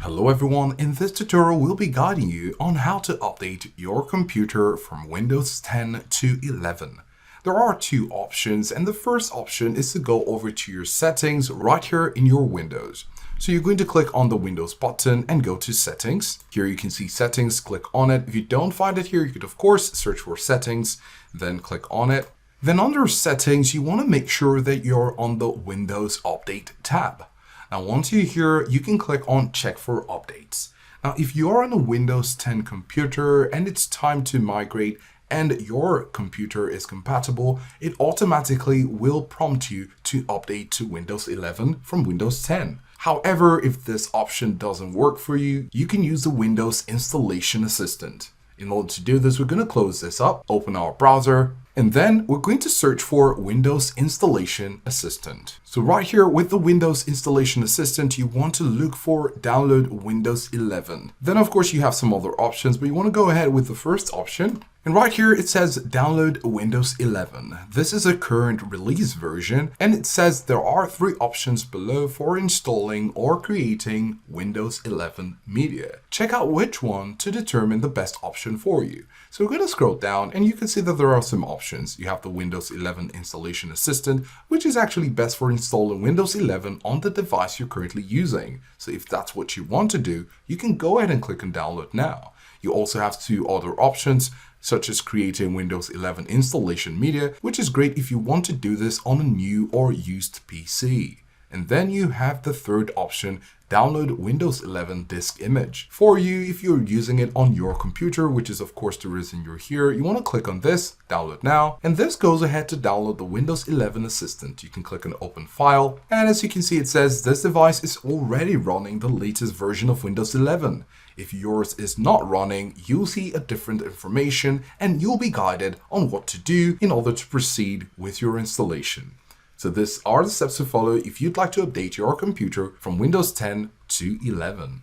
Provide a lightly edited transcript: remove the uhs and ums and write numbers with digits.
Hello everyone, in this tutorial we'll be guiding you on how to update your computer from Windows 10 to 11. There are two options, and the first option is to go over to your settings right here in your Windows. So you're going to click on the Windows button and go to settings. Here you can see settings, click on it. If you don't find it here, you could of course search for settings, then click on it. Then under settings, you want to make sure that you're on the Windows Update tab. Now, once you're here, you can click on check for updates. Now, if you're on a Windows 10 computer and it's time to migrate and your computer is compatible, it automatically will prompt you to update to Windows 11 from Windows 10. However, if this option doesn't work for you, you can use the Windows Installation Assistant. In order to do this, we're going to close this up, open our browser, and then we're going to search for Windows Installation Assistant. So right here with the Windows Installation Assistant, you want to look for download Windows 11. Then of course you have some other options, but you want to go ahead with the first option. And right here it says download Windows 11. This is a current release version, and it says there are three options below for installing or creating Windows 11 media. Check out which one to determine the best option for you. So we're going to scroll down and you can see that there are some options. You have the Windows 11 Installation Assistant, which is actually best for installing Windows 11 on the device you're currently using. So if that's what you want to do, you can go ahead and click on download now. You also have two other options, such as creating Windows 11 installation media, which is great if you want to do this on a new or used PC. And then you have the third option, download Windows 11 disk image. For you, if you're using it on your computer, which is of course the reason you're here, you want to click on this, download now, and this goes ahead to download the Windows 11 Assistant. You can click on open file, and as you can see it says this device is already running the latest version of Windows 11. If yours is not running, you'll see a different information and you'll be guided on what to do in order to proceed with your installation. So these are the steps to follow if you'd like to update your computer from Windows 10 to 11.